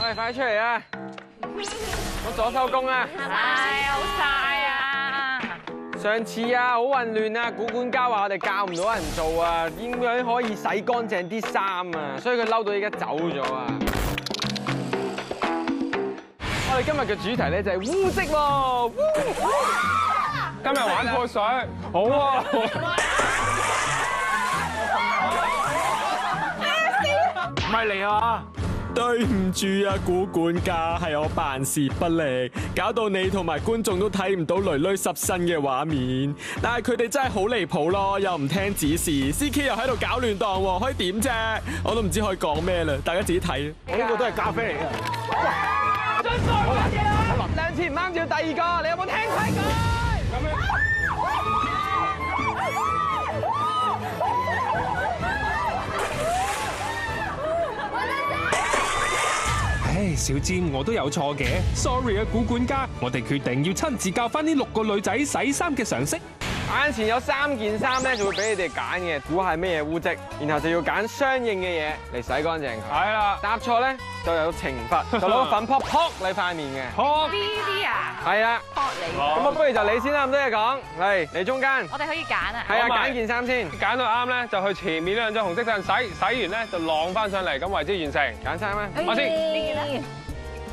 喂，快啲出嚟啊！我左手工啊！唉，好晒啊！上次啊，好混亂啊，古管家話我哋教唔到人做啊，點樣可以洗乾淨啲衫啊？所以佢嬲到依家走咗啊！我哋今日嘅主題咧就係污跡喎，今日玩潑水，好啊！唔係你啊！對唔住啊，古管家，係我辦事不力，搞到你同埋觀眾都睇唔到囡囡濕身嘅畫面。但係佢哋真係好離譜咯，又唔聽指示 ，CK 又喺度搞亂檔喎，可以點啫？我都唔知可以講咩啦，大家自己睇。呢個都係咖啡嚟嘅。再玩嘢啊！兩次唔啱就要第二個，你有冇聽規矩？唉，小尖，我都有錯嘅 ，sorry 啊，古管家，我哋決定要親自教翻呢6個女仔洗衫嘅常識。眼前有3件衫咧，就會俾你哋揀嘅，估係咩嘢污跡，然後就要揀相應嘅嘢嚟洗乾淨佢。係啦，答錯咧就有懲罰，就攞個粉撲撲你塊面嘅。好，呢啲啊，係啊，撲你！咁我不如就你先啦，咁多嘢講，嚟你中間。我哋可以揀啊。係啊，好咪揀件衫先，揀到啱咧，就去前面2張紅色凳洗，洗完咧就晾翻上嚟，咁為之完成。揀衫啊！我先，呢件咧，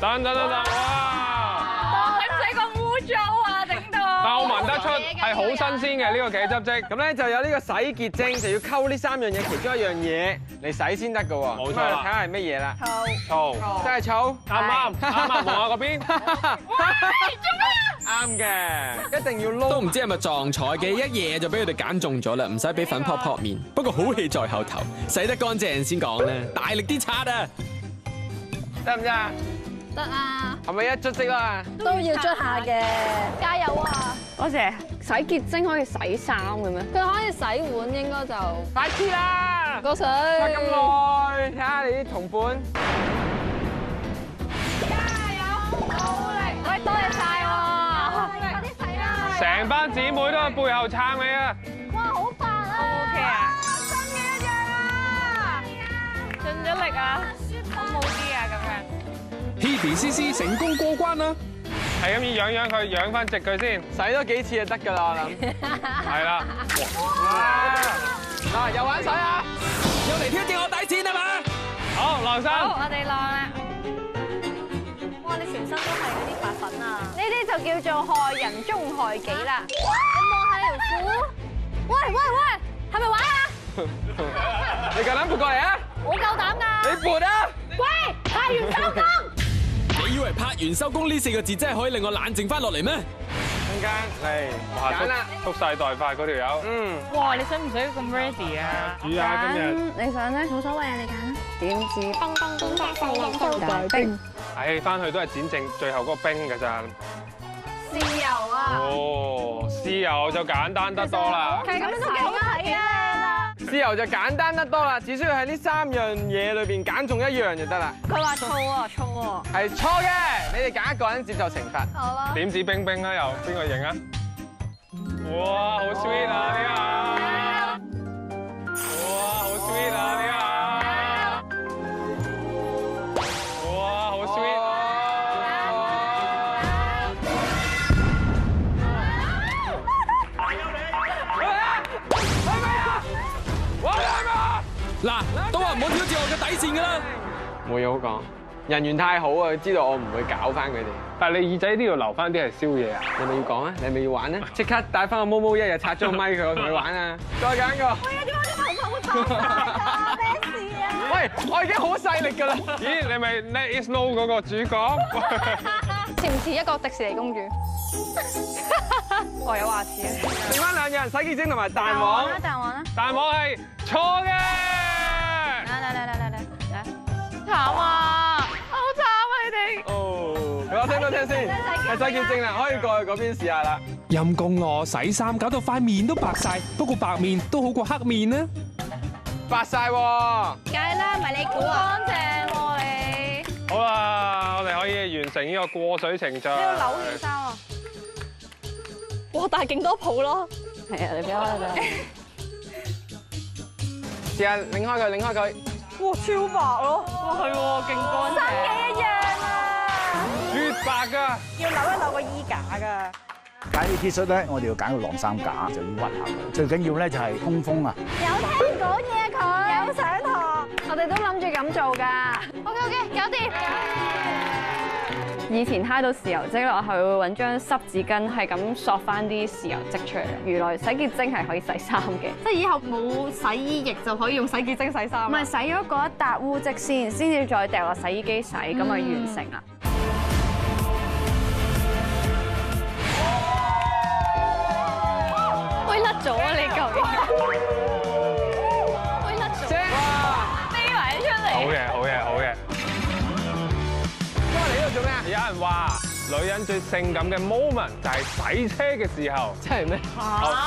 等，哇！使唔使咁污糟啊？整到。但我聞得出係好新鮮嘅呢個茄汁漬。咁咧就有呢個洗潔精，就要溝呢3樣嘢其中一樣嘢嚟洗先得㗎喎。冇錯啦咁啊睇下係乜嘢啦？醋，真係醋，啱，望下嗰邊。啱嘅，一定要撈。都唔知係咪撞彩嘅，一嘢就俾佢哋揀中咗啦，唔使俾粉撲撲面。不過好戲在後頭，洗得乾淨先講啦，大力啲擦啊！得唔得啊？得啊，係咪一捽色啦？都要捽下嘅。加油啊！多謝。洗潔精可以洗衫嘅咩？佢可以洗碗，應該就快啲啦！過水。擦咁耐，睇下你啲同伴。加油，努力！喂，多謝晒喎。快啲洗啦！成班姊妹都喺背後撐你啊！哇，好煩啊 OK 啊，新嘅一樣啊，盡咗力啊，好冇啲啊咁樣。Hebe CC 成功過關啦！係咁要養佢，養翻直佢先。洗多幾次就得㗎啦，我諗。係啦。嗱，又玩水啊！又嚟挑戰我底線啊嘛！好，晾衫。好，我哋晾啦。哇，你全身都係嗰啲白粉啊！呢啲就叫做害人終害己啦。你望下你條褲。喂喂喂，係咪玩啊？你夠膽撥過嚟啊！我夠膽㗎。你撥啊！喂，拍完收工。你以為拍完收工呢4個字真係可以令我冷靜翻落嚟咩？中間嚟哇，揀啦。蓄勢待發嗰條友。嗯，哇，你使唔使咁 ready 啊？主啊，今日。你想咧？冇所謂啊，你揀啦。點知冰冰點解世人都大冰？唉，翻去都係剪剩最後嗰個冰㗎咋。豉油啊！哦，豉油就簡單得多啦。係咁樣都幾好睇啊！豉油就簡單得多啦，只需要喺呢3樣嘢裏邊揀中1樣就得啦。佢話醋啊，醋喎。係錯嘅，你哋揀一個人接受懲罰。好啦。點指冰冰啊？又邊個贏啊？哇，好 sweet 啊呢下！哇，好 sweet 啊呢下！哇，好 sweet 啊！嗱，都話唔好挑戰我嘅底線㗎啦。冇嘢好講，人緣太好啊，佢知道我唔會搞翻佢哋。但係你耳仔都要留翻啲係宵夜啊！你咪要講啊？你咪要玩啊？即刻帶翻個毛毛，一日拆咗個咪佢，我同佢玩啊！再揀個。喂，點解我啲頭髮會爆曬㗎？咩事啊？喂，我已經好細力㗎啦。咦，你咪 Let It Snow 嗰個主角？似唔似一個迪士尼公主？我有話似啊！剩翻2樣，洗潔精同埋蛋黃。蛋黃啦。但我係錯嘅。嚟，慘啊！好慘啊！你哋。哦，我聽多聽先，係洗潔精啦，可以過去嗰邊試下啦。陰公我洗衫搞到塊面都白晒，不過白面都好過黑面啊！白晒喎。梗係啦，唔係你估啊？乾淨喎你。好啦，我哋可以完成呢個過水程序。你要扭件衫啊！哇，但係勁多泡咯。係啊，你俾我啦。試下擰開佢，擰開佢。哇，超白咯！哇，係喎，勁乾淨。新嘅一樣。雪白㗎。要扭一扭個衣架㗎。揀啲 T 恤咧，我哋要揀個晾衫架，就要屈下佢。最緊要咧就係通風啊！有聽講嘢佢，有上堂，我哋都諗住咁做㗎。OK， 搞掂。以前揩到豉油漬落去，會揾張濕紙巾係咁索翻啲豉油漬出嚟。原來洗潔精係可以洗衫嘅，即係以後冇洗衣液就可以用洗潔精洗衫。唔係洗咗嗰一笪污漬先至再掉落洗衣機洗，咁咪完成啦。會甩咗啊！你嚿嘢，會甩咗。飛埋出嚟。好嘅，好嘅，好嘅。你呢度做咩啊？有人話女人最性感嘅 moment 就係洗車嘅時候。真係咩？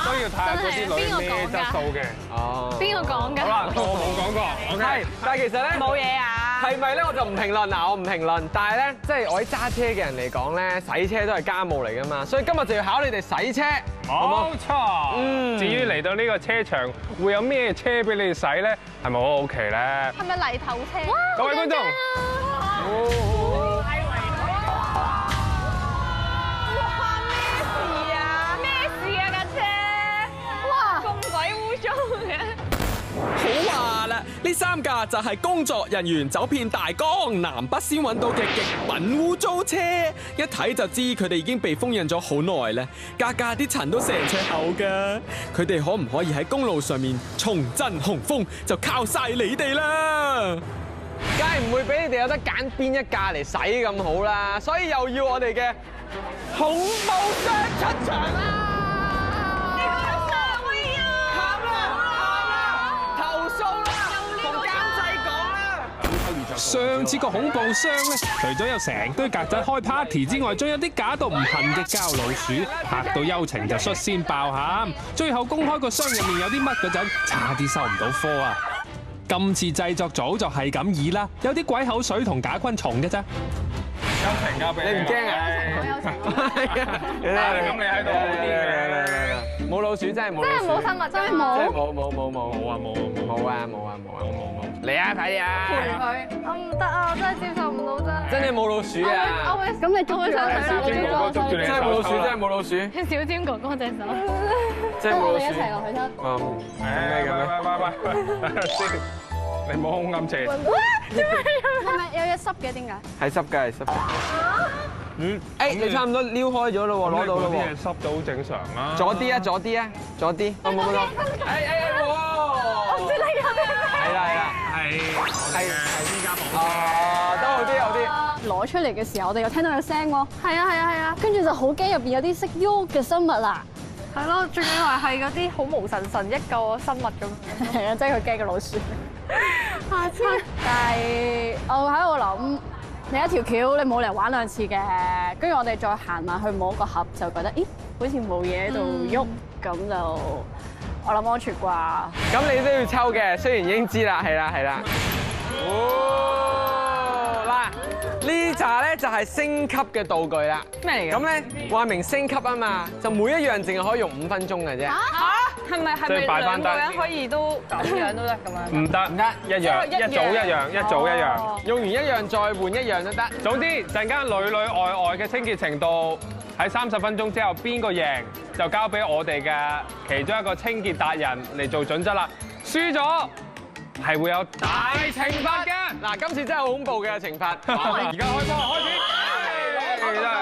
都要睇下嗰啲女咩質素嘅。哦。邊個講㗎？好啦，我冇講過。係，但係其實咧冇嘢啊。係咪咧？我就唔評論嗱，我唔評論。但係咧，即係我啲揸車嘅人嚟講咧，洗車都係家務嚟㗎嘛，所以今日就要考你哋洗車。冇錯。至於嚟到呢個車場會有咩車俾你哋洗咧，係咪好好奇咧？係咪泥頭車？各位觀眾。好話啦，呢3架就係工作人員走遍大江南北先揾到嘅極品污糟車，一睇就知佢哋已經被封印咗好耐咧，架架啲塵都成尺厚噶。佢哋可唔可以喺公路上面重振雄風，就靠晒你哋啦！梗係唔會俾你哋有得揀邊一架嚟洗咁好啦，所以又要我哋嘅恐怖雙出場啦！上次個恐怖箱咧，除咗有成堆曱甴開 party 之外，仲有啲假到唔恨嘅膠老鼠，嚇到幽情就率先爆喊。最後公開個箱入面有啲乜嗰陣，差啲收唔到科啊！今次製作組就係咁易啦，有啲鬼口水同假昆蟲嘅啫。幽情交俾你唔驚啊？有情。咁你喺度好啲嘅。冇老鼠真係冇。真係冇生物，真係冇。真係冇。嚟啊！快啲啊！陪佢，我唔得啊！我真係接受唔到真。真係冇老鼠啊！我會咁你捉住啦，小尖哥哥捉住你，真係冇老鼠，真係冇老鼠。小尖哥哥隻手，真係冇老鼠。我哋一齊落去得。喂，你冇空咁斜。係咪有嘢濕嘅？點解？係濕㗎，係濕㗎。誒，你差唔多撩開咗咯喎，攞到咯喎。啲嘢濕到好正常啦。左啲啊，左啲啊，左啲。冇。我唔知你有啲咩。係依家冇。都好啲。攞出嚟嘅時候，我哋又聽到有聲喎。係啊。跟住就好驚入邊有啲識喐嘅生物啦。係咯，仲以為係嗰啲好無神一個生物咁。係啊，即係佢驚個老鼠。下次。但係我喺度諗，你一條橋你冇嚟玩2次嘅，跟住我哋再行埋去摸個盒，就覺得咦，好似冇嘢喺度喐，咁就我諗安全啩。咁你都要抽嘅，雖然已經知啦，係啦。嗱，呢扎咧就係升級嘅道具啦。咩嚟㗎？咁咧話明升級啊嘛，就每一樣淨係可以用5分鐘嘅啫。係咪2個人可以都咁樣都得咁樣？唔得，一樣，一組一樣，用完一樣再換一樣都得。總之陣間裏外嘅清潔程度喺30分鐘之後邊個贏就交俾我哋嘅其中一個清潔達人嚟做準則啦。輸咗係會有大懲罰嘅。嗱，今次真係好恐怖嘅懲罰。而家開波開始。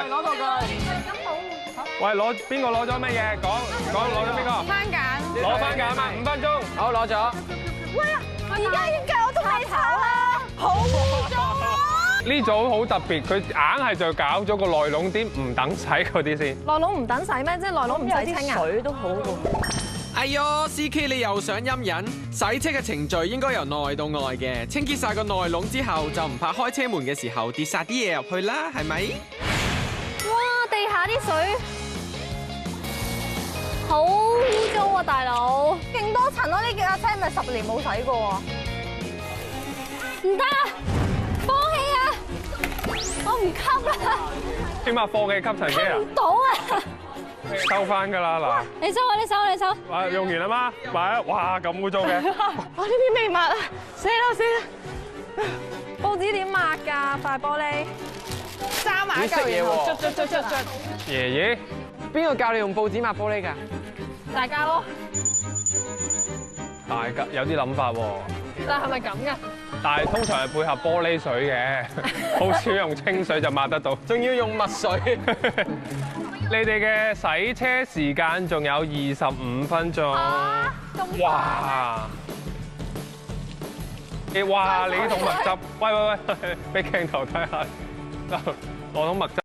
攞道具。喂，邊個攞咗乜嘢？講攞咗邊個？番梘。攞番梘啊嘛，5分鐘。好，攞咗。喂啊！而家點解我都未炒啊？好污糟啊！呢組好特別，佢硬係就搞咗個內籠啲唔等洗嗰啲先。內籠唔等洗咩？即係內籠唔使清啊？水都好喎。哎唷 CK 你又想陰人？洗車嘅程序應該由內到外嘅，清潔晒個內籠之後，就唔怕開車門嘅時候跌晒啲嘢入去啦，係咪？哇！地下啲水好污糟啊，大佬！勁多塵咯，呢架車咪10年冇洗過啊！唔得啊，放棄啊！我唔吸啦。點啊？放棄吸塵機啊？唔到啊！收翻㗎啦嗱。你收啊！你收！哇！用完啦嗎？買啊！哇！咁污糟嘅。我呢邊未抹啊！死啦！報紙點抹㗎？塊玻璃。揸埋一嚿，然後捽。爺爺，邊個教你用報紙抹玻璃㗎？大家咯，大家有啲諗法喎。但係咪咁㗎？但係通常係配合玻璃水嘅，好少用清水就抹得到，仲要用墨水。你哋嘅洗車時間仲有25分鐘。哇！哇！你呢桶墨汁，喂，俾鏡頭睇下，攞桶墨汁。